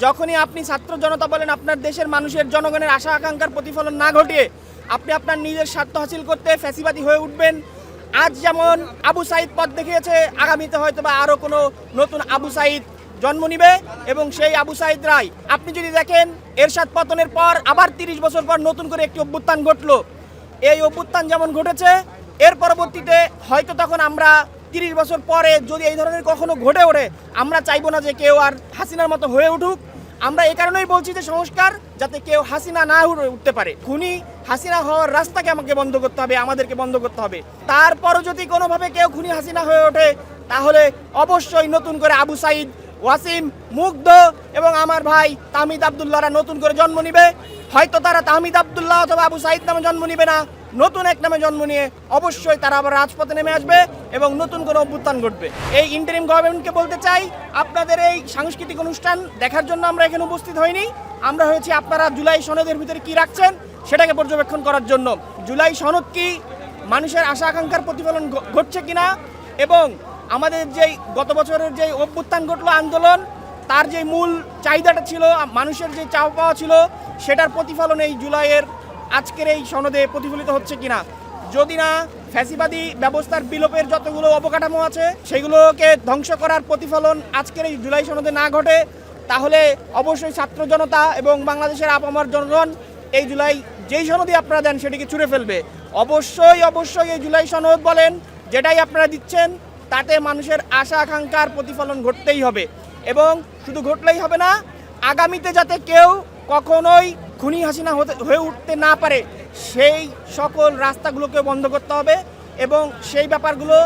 যখনই আপনি ছাত্র জনতা বলেন আপনার দেশের মানুষের জনগণের আশা আকাঙ্ক্ষার প্রতিফলন না ঘটিয়ে আপনি আপনার নিজের স্বার্থ হাসিল করতে ফ্যাসিবাদী হয়ে উঠবেন। আজ যেমন আবু সাইদ পথ দেখিয়েছে, আগামীতে হয়তো বা আরও কোনো নতুন আবু সাইদ জন্ম নিবে এবং সেই আবু সাইদ রায় আপনি যদি দেখেন এরশাদ পতনের পর আবার ৩০ বছর পর নতুন করে একটি অভ্যুত্থান ঘটলো। এই অভ্যুত্থান যেমন ঘটেছে এর পরবর্তীতে হয়তো তখন আমরা ৩০ বছর পরে যদি এই ধরনের কখনো ঘটে ওঠে আমরা চাইবো না যে কেউ আর হাসিনার মতো হয়ে উঠুক। আমরা এই কারণেই বলছি যে সংস্কার যাতে কেউ হাসিনা না উঠতে পারে। খুনি হাসিনা হওয়ার রাস্তাকে আমাকে বন্ধ করতে হবে, আমাদেরকে বন্ধ করতে হবে। তারপরও যদি কোনোভাবে কেউ খুনি হাসিনা হয়ে ওঠে তাহলে অবশ্যই নতুন করে আবু সাইদ, ওয়াসিম, মুগ্ধ এবং আমার ভাই তাহমিদ আবদুল্লাহরা নতুন করে জন্ম নিবে। হয়তো তারা তাহমিদ আবদুল্লাহ অথবা আবু সাইদ নামে জন্ম নিবে না, নতুন এক নামে জন্ম নিয়ে অবশ্যই তারা আবার রাজপথে নেমে আসবে এবং নতুন করে অভ্যুত্থান ঘটবে। এই ইন্টারিম গভর্নমেন্টকে বলতে চাই, আপনাদের এই সাংস্কৃতিক অনুষ্ঠান দেখার জন্য আমরা এখানে উপস্থিত হইনি। আমরা হয়েছি আপনারা জুলাই সনদের ভিতরে কি রাখছেন সেটাকে পর্যবেক্ষণ করার জন্য। জুলাই সনদ কি মানুষের আশা আকাঙ্ক্ষার প্রতিফলন ঘটছে কিনা এবং আমাদের যেই গত বছরের যে অভ্যুত্থান ঘটলো আন্দোলন, তার যে মূল চাহিদাটা ছিল, মানুষের যে চাওয়া পাওয়া ছিল, সেটার প্রতিফলন এই জুলাইয়ের আজকের এই সনদে প্রতিফলিত হচ্ছে কিনা। যদি না ফ্যাসিবাদী ব্যবস্থার বিলোপের যতগুলো অবকাঠামো আছে সেগুলোকে ধ্বংস করার প্রতিফলন আজকের এই জুলাই সনদে না ঘটে, তাহলে অবশ্যই ছাত্র জনতা এবং বাংলাদেশের আপামর জনগণ এই জুলাই যেই সনদই আপনারা দেন সেটিকে ছুঁড়ে ফেলবে। অবশ্যই এই জুলাই সনদ বলেন যেটাই আপনারা দিচ্ছেন তাতে মানুষের আশা আকাঙ্ক্ষার প্রতিফলন ঘটতেই হবে এবং শুধু ঘটলেই হবে না, আগামীতে যাতে কেউ কখনোই খুনি হাসিনা হয়ে উঠতে না পারে সেই সকল রাস্তাগুলোকে বন্ধ করতে হবে এবং সেই ব্যাপারগুলো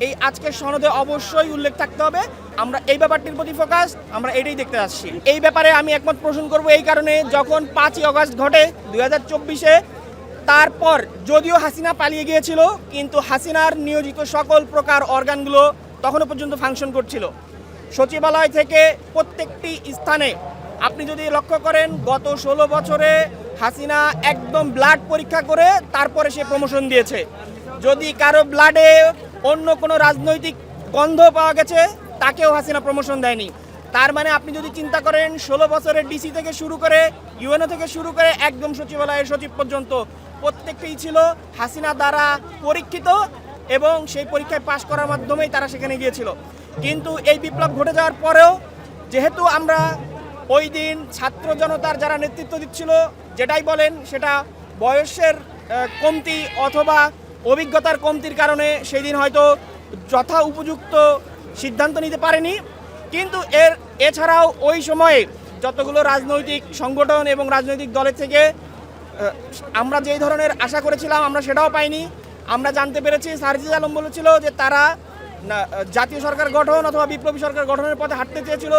এই আজকের সনদে অবশ্যই উল্লেখ থাকতে হবে। আমরা এই ব্যাপারটির প্রতি ফোকাস, আমরা এটাই দেখতে আসছি। এই ব্যাপারে আমি একমত পোষণ করব এই কারণে, যখন 5ই আগস্ট ঘটে 2024-এ, তারপর যদিও হাসিনা পালিয়ে গিয়েছিল কিন্তু হাসিনার নিয়োজিত সকল প্রকার অর্গানগুলো তখনও পর্যন্ত ফাংশন করছিল। সচিবালয় থেকে প্রত্যেকটি স্থানে আপনি যদি লক্ষ্য করেন গত 16 বছরে হাসিনা একদম ব্লাড পরীক্ষা করে তারপরে সে প্রমোশন দিয়েছে। যদি কারো ব্লাডে অন্য কোনো রাজনৈতিক গন্ধ পাওয়া গেছে তাকেও হাসিনা প্রমোশন দেয়নি। তার মানে আপনি যদি চিন্তা করেন 16 বছরের ডিসি থেকে শুরু করে ইউএনও থেকে শুরু করে একদম সচিবালয়ের সচিব পর্যন্ত প্রত্যেকটাই ছিল হাসিনা দ্বারা পরীক্ষিত এবং সেই পরীক্ষায় পাশ করার মাধ্যমেই তারা সেখানে গিয়েছিল। কিন্তু এই বিপ্লব ঘটে যাওয়ার পরেও যেহেতু আমরা ওই দিন ছাত্র জনতার যারা নেতৃত্ব দিচ্ছিল যেটাই বলেন সেটা বয়সের কমতি অথবা অভিজ্ঞতার কমতির কারণে সেই দিন হয়তো যথা উপযুক্ত সিদ্ধান্ত নিতে পারেনি, কিন্তু এছাড়াও ওই সময়ে যতগুলো রাজনৈতিক সংগঠন এবং রাজনৈতিক দলের থেকে আমরা যেই ধরনের আশা করেছিলাম আমরা সেটাও পাইনি। আমরা জানতে পেরেছি সারজিদ আলম বলেছিল যে তারা জাতীয় সরকার গঠন অথবা বিপ্লবী সরকার গঠনের পথে হাঁটতে চেয়েছিল,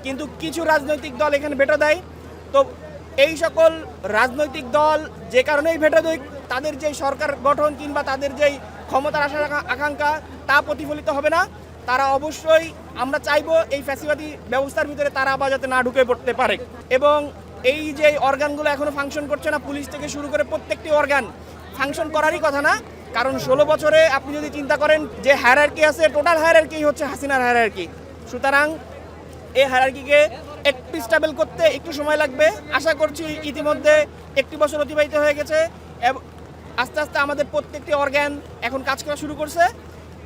কিন্তু কিছু রাজনৈতিক দল এখানে ভেটো দেয়। তো এই সকল রাজনৈতিক দল যে কারণেই ভেটো দেয় তাদের যেই সরকার গঠন কিংবা তাদের যেই ক্ষমতার আশা আকাঙ্ক্ষা তা প্রতিফলিত হবে না। তারা অবশ্যই আমরা চাইবো এই ফ্যাসিবাদী ব্যবস্থার ভিতরে তারা আবার যাতে না ঢুকে পড়তে পারে এবং এই যে অর্গানগুলো এখনো ফাংশন করছে না, পুলিশ থেকে শুরু করে প্রত্যেকটি অর্গান ফাংশন করারই কথা না। কারণ 16 বছরে আপনি যদি চিন্তা করেন যে হায়ারার্কি আছে, টোটাল হায়ারার্কি হচ্ছে হাসিনার হায়ারার্কি। সুতরাং এই হায়ারার্কিকে একটু স্টেবল করতে একটু সময় লাগবে। আশা করছি ইতিমধ্যে 1 বছর অতিবাহিত হয়ে গেছে এবং আস্তে আস্তে আমাদের প্রত্যেকটি অর্গান এখন কাজ করা শুরু করছে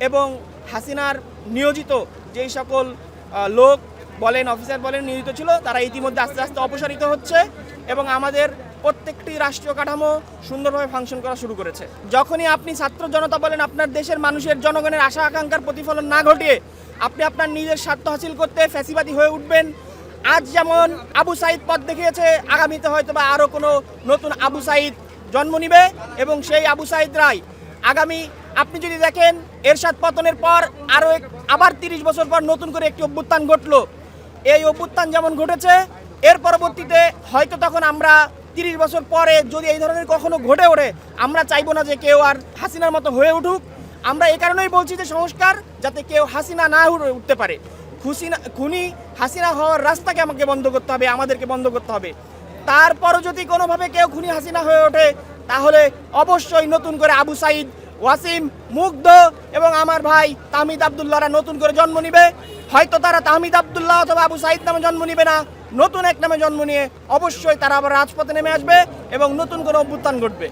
এবং হাসিনার নিয়োজিত যেই সকল লোক বলেন অফিসার বলেন নিয়োজিত ছিল তারা ইতিমধ্যে আস্তে আস্তে অপসারিত হচ্ছে এবং আমাদের প্রত্যেকটি রাষ্ট্রীয় কাঠামো সুন্দরভাবে ফাংশন করা শুরু করেছে। যখনই আপনি ছাত্র জনতা বলেন আপনার দেশের মানুষের জনগণের আশা আকাঙ্ক্ষার প্রতিফলন না ঘটিয়ে আপনি আপনার নিজের স্বার্থ হাসিল করতে ফ্যাসিবাদী হয়ে উঠবেন। আজ যেমন আবু সাইদ পথ দেখিয়েছে, আগামীতে হয়তো বা আরও কোনো নতুন আবু সাইদ জন্ম নিবে এবং সেই আবু সাইদ রায় আগামী আপনি যদি দেখেন এরশাদ পতনের পর আবার 30 বছর পর নতুন করে একটি অভ্যুত্থান ঘটলো। এই অভ্যুত্থান যেমন ঘটেছে এর পরবর্তীতে হয়তো তখন আমরা 30 বছর পরে যদি এই ধরনের কখনো ঘটে ওঠে আমরা চাইবো না যে কেউ আর হাসিনার মতো হয়ে উঠুক। আমরা এই কারণেই বলছি যে সংস্কার যাতে কেউ হাসিনা না উঠতে পারে। খুনি হাসিনা হওয়ার রাস্তাকে আমাকে বন্ধ করতে হবে, আমাদেরকে বন্ধ করতে হবে। তারপরও যদি কোনোভাবে কেউ খুনি হাসিনা হয়ে ওঠে তাহলে অবশ্যই নতুন করে আবু সাইদ, ওয়াসিম, মুগ্ধ এবং আমার ভাই তাহমিদ আবদুল্লাহরা নতুন করে জন্ম নিবে। হয়তো তারা তাহমিদ আবদুল্লাহ অথবা আবু সাইদ নামে জন্ম নিবে না, নতুন এক নামে জন্ম নিয়ে অবশ্যই তারা আবার রাজপথে নেমে আসবে এবং নতুন কোনো অভ্যুত্থান ঘটবে।